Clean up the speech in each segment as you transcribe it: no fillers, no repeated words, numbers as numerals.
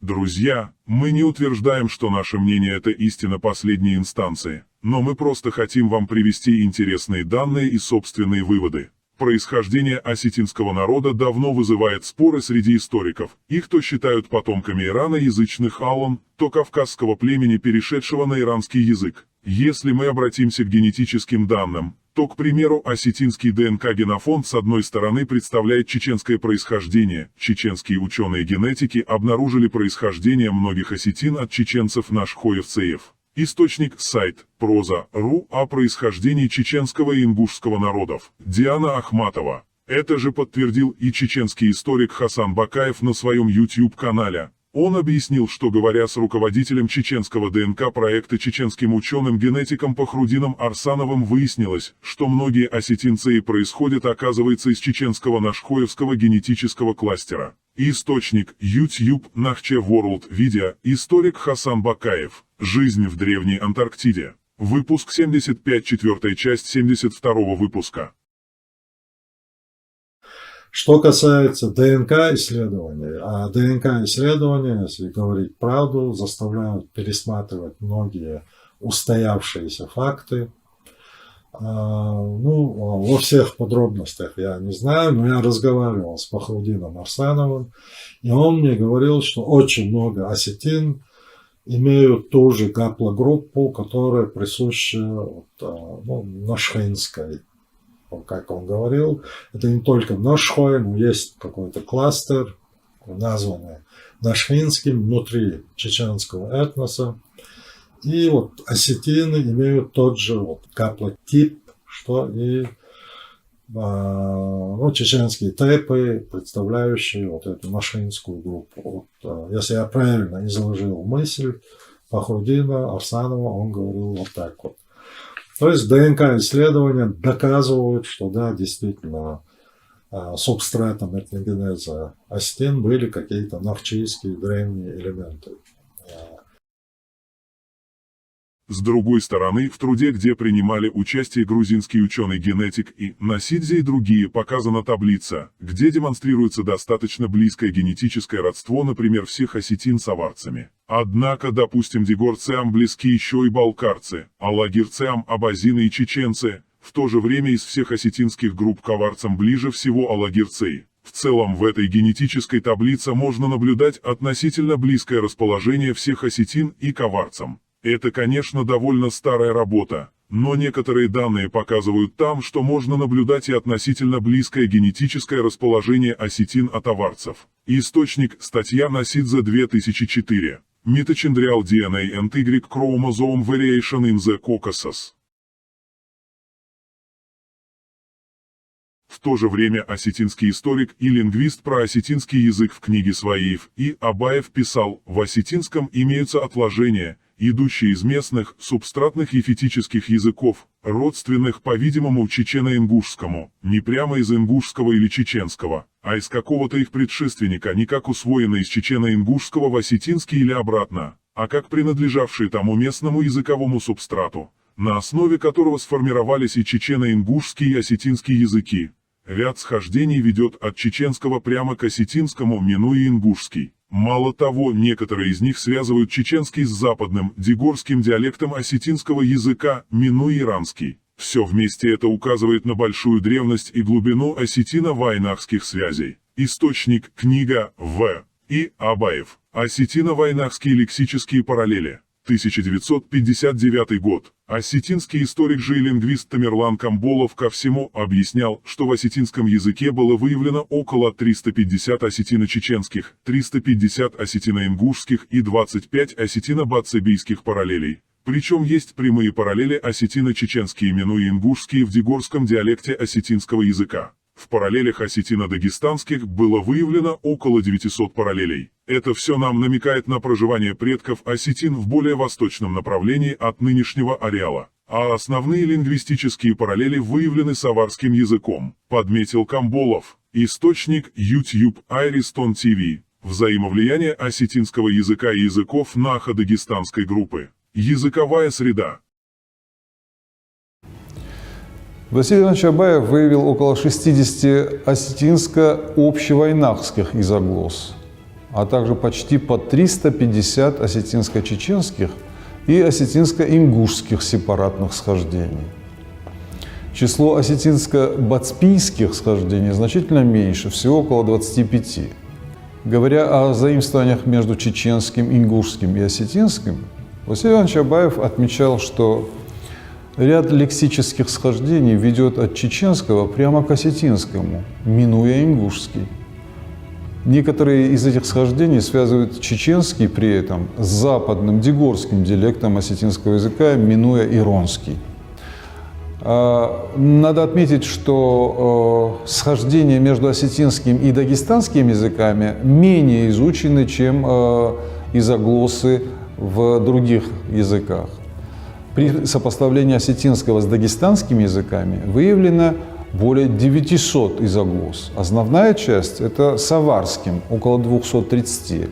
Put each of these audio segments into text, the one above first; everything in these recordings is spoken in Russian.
Друзья, мы не утверждаем, что наше мнение – это истина последней инстанции, но мы просто хотим вам привести интересные данные и собственные выводы. Происхождение осетинского народа давно вызывает споры среди историков. Их то считают потомками ираноязычных алан, то кавказского племени, перешедшего на иранский язык. Если мы обратимся к генетическим данным, то, к примеру, осетинский ДНК-генофонд с одной стороны представляет чеченское происхождение. Чеченские ученые-генетики обнаружили происхождение многих осетин от чеченцев нашхоевцеев. Источник – сайт Проза.ру о происхождении чеченского и ингушского народов. Диана Ахматова. Это же подтвердил и чеченский историк Хасан Бакаев на своем YouTube-канале. Он объяснил, что, говоря с руководителем чеченского ДНК-проекта чеченским ученым-генетиком Пахрудином Арсановым, выяснилось, что многие осетинцы и происходят, оказывается, из чеченского нашхоевского генетического кластера. Источник YouTube Нахче World Видео. Историк Хасан Бакаев. Жизнь в Древней Антарктиде. Выпуск 75, 4 часть 72 выпуска. Что касается ДНК-исследований, а ДНК-исследования, если говорить правду, заставляют пересматривать многие устоявшиеся факты. Во всех подробностях я не знаю, но я разговаривал с Пахрудином Арсановым, и он мне говорил, что очень много осетин имеют ту же гаплогруппу, которая присуща нашхинской. Как он говорил, это не только Нашхой, но есть какой-то кластер, названный Нашхинским, внутри чеченского этноса. И вот осетины имеют тот же гаплотип, что и чеченские тайпы, представляющие эту нашхинскую группу. Если я правильно изложил мысль Пахрудина Арсанова, он говорил вот так вот. То есть ДНК-исследования доказывают, что да, действительно, субстратом этногенеза осетин были какие-то навчийские древние элементы. С другой стороны, в труде, где принимали участие грузинский ученый-генетик и Насидзе и другие, показана таблица, где демонстрируется достаточно близкое генетическое родство, например, всех осетин с аварцами. Однако, допустим, дегорцам близки еще и балкарцы, а лагерцам абазины и чеченцы. В то же время из всех осетинских групп к аварцам ближе всего алагирцы. В целом, в этой генетической таблице можно наблюдать относительно близкое расположение всех осетин и к аварцам. Это, конечно, довольно старая работа, но некоторые данные показывают там, что можно наблюдать и относительно близкое генетическое расположение осетин от аварцев. Источник – статья Насидзе 2004. Mitochondrial DNA and Y chromosome variation in the Caucasus. В то же время осетинский историк и лингвист про осетинский язык в книге Своеев и Абаев писал: в осетинском имеются отложения, идущие из местных, субстратных ефетических языков, родственных, по-видимому, чечено-ингушскому, не прямо из ингушского или чеченского, а из какого-то их предшественника, не как усвоенные из чечено-ингушского в осетинский или обратно, а как принадлежавшие тому местному языковому субстрату, на основе которого сформировались и чечено-ингушский и осетинский языки. Ряд схождений ведет от чеченского прямо к осетинскому, минуя ингушский. Мало того, некоторые из них связывают чеченский с западным, дегорским диалектом осетинского языка, минуя иранский. Все вместе это указывает на большую древность и глубину осетино-вайнахских связей. Источник – книга В. И. Абаев. Осетино-вайнахские лексические параллели. 1959 год. Осетинский историк же и лингвист Тамерлан Камболов ко всему объяснял, что в осетинском языке было выявлено около 350 осетино-чеченских, 350 осетино-ингушских и 25 осетино-бацебийских параллелей. Причем есть прямые параллели осетино-чеченские, минуя ингушские в дегорском диалекте осетинского языка. В параллелях осетино-дагестанских было выявлено около 900 параллелей. Это все нам намекает на проживание предков осетин в более восточном направлении от нынешнего ареала. А основные лингвистические параллели выявлены с аварским языком, подметил Камболов. Источник – YouTube Айристон ТВ. Взаимовлияние осетинского языка и языков нахо-дагестанской группы. Языковая среда. Василий Иванович Абаев выявил около 60 осетинско-общевайнахских изоглосс. а также почти по 350 осетинско-чеченских и осетинско-ингушских сепаратных схождений. Число осетинско-бацпийских схождений значительно меньше, всего около 25. Говоря о заимствованиях между чеченским, ингушским и осетинским, Василий Иванович Абаев отмечал, что ряд лексических схождений ведет от чеченского прямо к осетинскому, минуя ингушский. Некоторые из этих схождений связывают чеченский при этом с западным дегорским диалектом осетинского языка, минуя иронский. Надо отметить, что схождения между осетинским и дагестанским языками менее изучены, чем изоглосы в других языках. При сопоставлении осетинского с дагестанскими языками выявлено более 900 изоглос. Основная часть – это с аварским, около 230.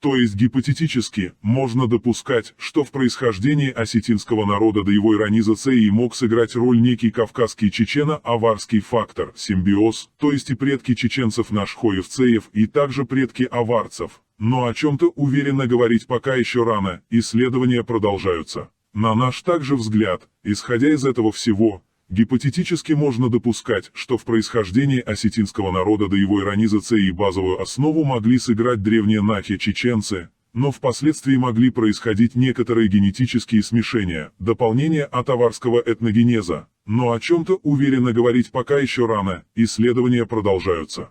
То есть гипотетически можно допускать, что в происхождении осетинского народа до его иронизации мог сыграть роль некий кавказский чечено-аварский фактор, симбиоз, то есть и предки чеченцев нашхоевцеев, и также предки аварцев. Но о чем-то уверенно говорить пока еще рано, исследования продолжаются. На наш также взгляд, исходя из этого всего, гипотетически можно допускать, что в происхождении осетинского народа до его иронизации базовую основу могли сыграть древние нахи-чеченцы, но впоследствии могли происходить некоторые генетические смешения, дополнения от аварского этногенеза. Но о чем-то уверенно говорить пока еще рано, исследования продолжаются.